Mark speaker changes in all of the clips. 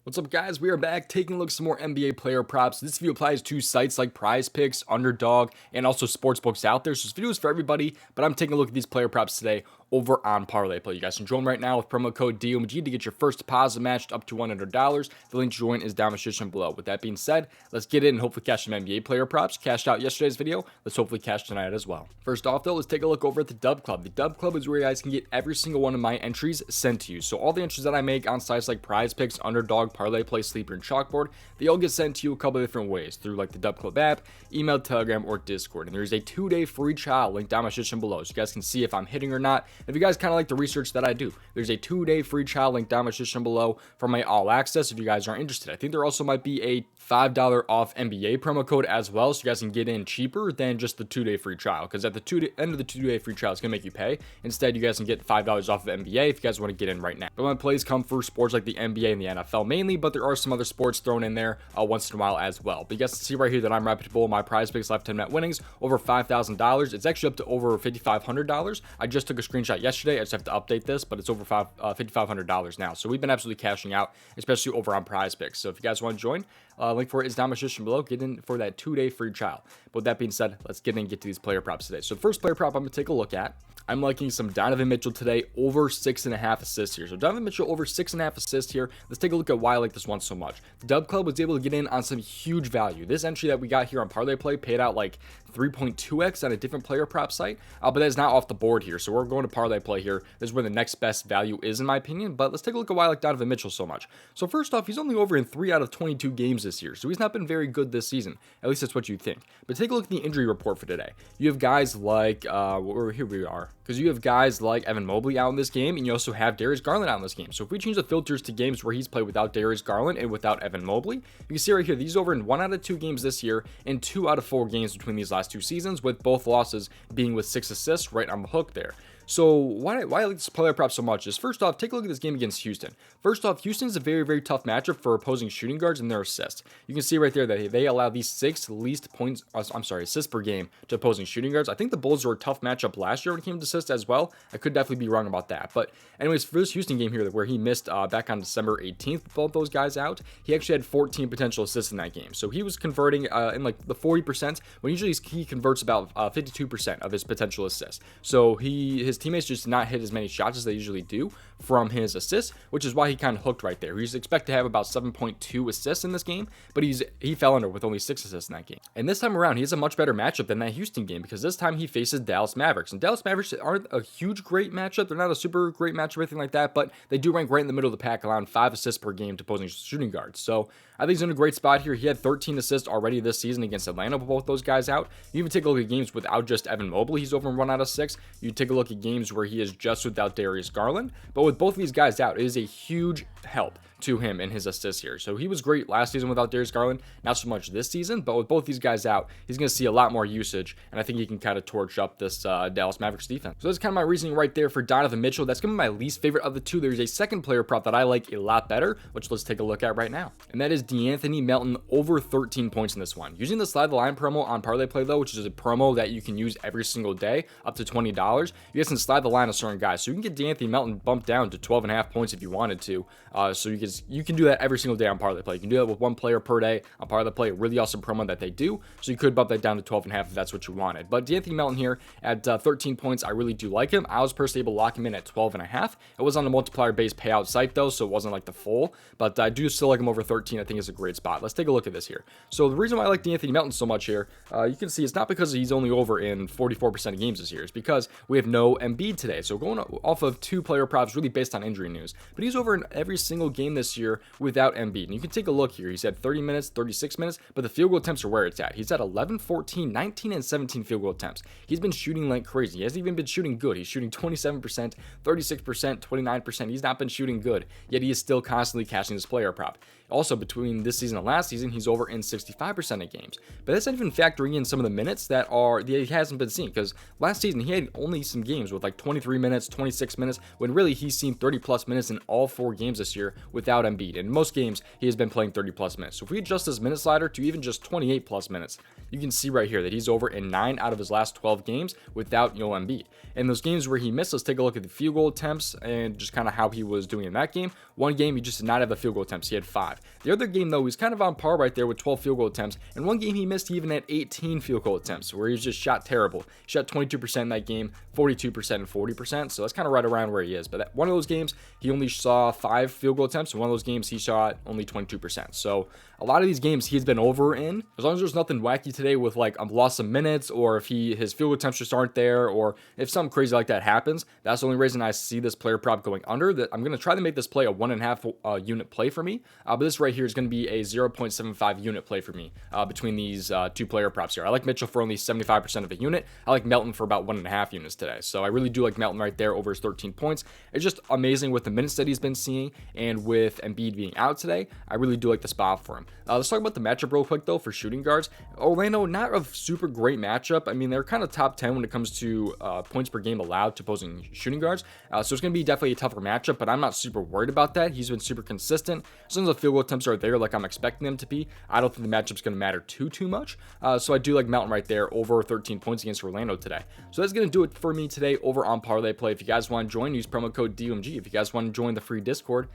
Speaker 1: What's up, guys? We are back taking a look at some more NBA player props. This video applies to sites like PrizePicks, Underdog, and also sportsbooks out there. So this video is for everybody, but I'm taking a look at these player props today over on Parlay. You guys can join right now with promo code DOMG to get your first deposit matched up to $100. The link to join is down in the description below. With that being said, let's get in and hopefully cash some NBA player props. Cashed out yesterday's video. Let's hopefully cash tonight as well. First off, though, let's take a look over at the Dub Club. The Dub Club is where you guys can get every single one of my entries sent to you. So all the entries that I make on sites like PrizePicks, Underdog, Parlay, Sleeper, and Chalkboard, they all get sent to you a couple of different ways through like the Dub Club app, email, Telegram, or Discord. And there's a 2-day free trial link down in the description below, so you guys can see if I'm hitting or not. If you guys kind of like the research that I do, there's a 2-day free trial link down in the description below for my all access if you guys are interested. I think there also might be a $5 off NBA promo code as well, so you guys can get in cheaper than just the 2-day free trial, because at the end of the 2-day free trial, it's gonna make you pay. Instead, you guys can get $5 off of NBA if you guys want to get in right now. But my plays come for sports like the NBA and the NFL mainly, but there are some other sports thrown in there once in a while as well. But you guys can see right here that I'm reputable. My PrizePicks lifetime net winnings over $5,000. It's actually up to over $5,500. I just took a screenshot yesterday. I just have to update this, but it's over $5,500 now. So we've been absolutely cashing out, especially over on PrizePicks. So if you guys want to join, link for it is down in the description below. Get in for that 2-day free trial. But with that being said, let's get in and get to these player props today. So the first player prop I'm going to take a look at, I'm liking some Donovan Mitchell today over 6.5 assists here. So Donovan Mitchell over 6.5 assists here. Let's take a look at why I like this one so much. The Dub Club was able to get in on some huge value. This entry that we got here on Parlay Play paid out like 3.2x on a different player prop site, but that is not off the board here. So we're going to Parlay Play here. This is where the next best value is in my opinion. But let's take a look at why I like Donovan Mitchell so much. So first off, he's only over in 3 out of 22 games this year. So he's not been very good this season. At least that's what you think. But take a look at the injury report for today. You have guys like, here we are. Because you have guys like Evan Mobley out in this game, and you also have Darius Garland out in this game. So if we change the filters to games where he's played without Darius Garland and without Evan Mobley, you can see right here, these over in 1 out of 2 games this year and 2 out of 4 games between these last 2 seasons, with both losses being with 6 assists right on the hook there. So why I like this player prop so much is, first off, take a look at this game against Houston. First off, Houston is a very, very tough matchup for opposing shooting guards and their assists. You can see right there that they allow these 6 least assists per game to opposing shooting guards. I think the Bulls were a tough matchup last year when it came to assists as well. I could definitely be wrong about that. But anyways, for this Houston game here where he missed back on December 18th with both those guys out, he actually had 14 potential assists in that game. So he was converting in like the 40%, when usually he converts about 52% of his potential assists. So his teammates just did not hit as many shots as they usually do from his assists, which is why he kind of hooked right there. He's expected to have about 7.2 assists in this game, but he fell under with only 6 assists in that game. And this time around, he has a much better matchup than that Houston game, because this time he faces Dallas Mavericks. And Dallas Mavericks aren't a huge great matchup. They're not a super great matchup or anything like that, but they do rank right in the middle of the pack, allowing 5 assists per game to opposing shooting guards. So I think he's in a great spot here. He had 13 assists already this season against Atlanta with both those guys out. You even take a look at games without just Evan Mobley, he's over in 1 out of 6. You take a look at games where he is just without Darius Garland, but with both of these guys out, it is a huge help to him in his assists here. So he was great last season without Darius Garland, not so much this season, but with both these guys out, he's going to see a lot more usage, and I think he can kind of torch up this Dallas Mavericks defense. So that's kind of my reasoning right there for Donovan Mitchell. That's going to be my least favorite of the two. There's a second player prop that I like a lot better, which let's take a look at right now, and that is DeAnthony Melton over 13 points in this one. Using the Slide the Line promo on Parlay Play though, which is a promo that you can use every single day, up to $20, you guys can slide the line of certain guys. So you can get DeAnthony Melton bumped down to 12.5 points if you wanted to. So you can do that every single day on Parlay Play. You can do that with 1 player per day on Parlay Play. A really awesome promo that they do. So you could bump that down to 12.5 if that's what you wanted. But DeAnthony Melton here at 13 points, I really do like him. I was personally able to lock him in at 12.5. It was on the multiplier based payout site though, so it wasn't like the full. But I do still like him over 13. I think it's a great spot. Let's take a look at this here. So the reason why I like DeAnthony Melton so much here, you can see it's not because he's only over in 44% of games this year. It's because we have no Embiid today. So going off of 2 player props really based on injury news. But he's over in every single game this year without Embiid. And you can take a look here. He's had 30 minutes, 36 minutes, but the field goal attempts are where it's at. He's at 11, 14, 19, and 17 field goal attempts. He's been shooting like crazy. He hasn't even been shooting good. He's shooting 27%, 36%, 29%. He's not been shooting good, yet he is still constantly cashing this player prop. Also, between this season and last season, he's over in 65% of games. But that's not even factoring in some of the minutes that he hasn't been seeing, because last season he had only some games with like 23 minutes, 26 minutes, when really he's seen 30 plus minutes in all 4 games this year without without Embiid. In most games, he has been playing 30 plus minutes. So if we adjust this minute slider to even just 28 plus minutes, you can see right here that he's over in 9 out of his last 12 games without Embiid. In those games where he missed, let's take a look at the field goal attempts and just kind of how he was doing in that game. One game, he just did not have the field goal attempts. He had 5. The other game, though, he's kind of on par right there with 12 field goal attempts. And one game he missed, he even had 18 field goal attempts, where he was just shot terrible. He shot 22% in that game, 42% and 40%. So that's kind of right around where he is. But one of those games, he only saw 5 field goal attempts. And one of those games, he shot only 22%. So a lot of these games he's been over in. As long as there's nothing wacky today with like lost some minutes, or if his field goal attempts just aren't there, or if something crazy like that happens, that's the only reason I see this player prop going under. That I'm going to try to make this play a 1.5 unit play for me. But this right here is going to be a 0.75 unit play for me between these 2 player props here. I like Mitchell for only 75% of a unit. I like Melton for about 1.5 units today. So I really do like Melton right there over his 13 points. It's just amazing with the minutes that he's been seeing, and with Embiid being out today, I really do like the spot for him. Let's talk about the matchup real quick though for shooting guards. Orlando, not a super great matchup. I mean, they're kind of top 10 when it comes to points per game allowed to opposing shooting guards. So it's going to be definitely a tougher matchup, but I'm not super worried about that. He's been super consistent. As long as the field goal attempts are there like I'm expecting them to be, I don't think the matchup's going to matter too much. So I do like Melton right there over 13 points against Orlando today. So that's going to do it for me today over on Parlay Play. If you guys want to join, use promo code DOMG. If you guys want to join the free Discord,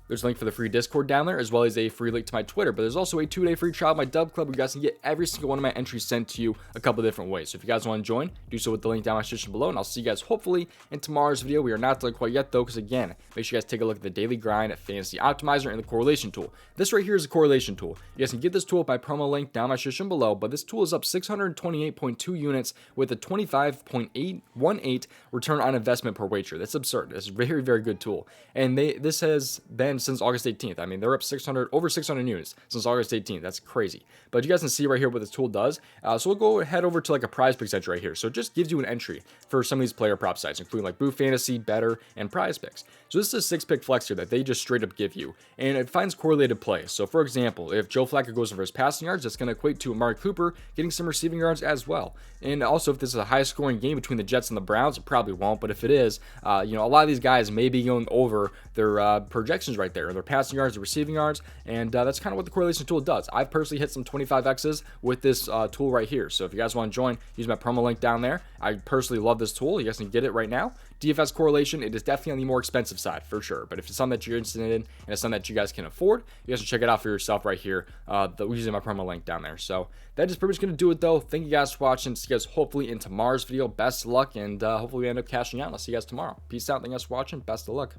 Speaker 1: there's a link for the free Discord down there, as well as a free link to my Twitter. But there's also a 2-day free trial of my Dub Club where you guys can get every single one of my entries sent to you a couple different ways. So if you guys want to join, do so with the link down in my description below. And I'll see you guys hopefully in tomorrow's video. We are not done quite yet though, because again, make sure you guys take a look at the Daily Grind, Fantasy Optimizer, and the Correlation Tool. This right here is a Correlation Tool. You guys can get this tool with my promo link down in my description below. But this tool is up 628.2 units with a 25.818 return on investment per wager. That's absurd. It's a very, very good tool. And this has been since August 18th. I mean, they're up over 600 units since August 18th. That's crazy. But you guys can see right here what this tool does. So we'll go head over to like a PrizePicks entry right here. So it just gives you an entry for some of these player prop sites, including like Boo Fantasy, Better, and PrizePicks. So this is a 6-pick flex here that they just straight up give you, and it finds correlated plays. So for example, if Joe Flacco goes over his passing yards, that's going to equate to Amari Cooper getting some receiving yards as well. And also, if this is a high-scoring game between the Jets and the Browns, it probably won't. But if it is, a lot of these guys may be going over their projections right there, their passing yards, their receiving yards, and that's kind of what the correlation tool does. I've personally hit some 25x's with this tool right here. So if you guys want to join, use my promo link down there. I personally love this tool. You guys can get it right now. DFS correlation, it is definitely on the more expensive side for sure. But if it's something that you're interested in and it's something that you guys can afford, you guys can check it out for yourself right here using my promo link down there. So that is pretty much going to do it though. Thank you guys for watching. See you guys hopefully in tomorrow's video. Best of luck, and hopefully we end up cashing out. I'll see you guys tomorrow. Peace out. Thank you guys for watching. Best of luck.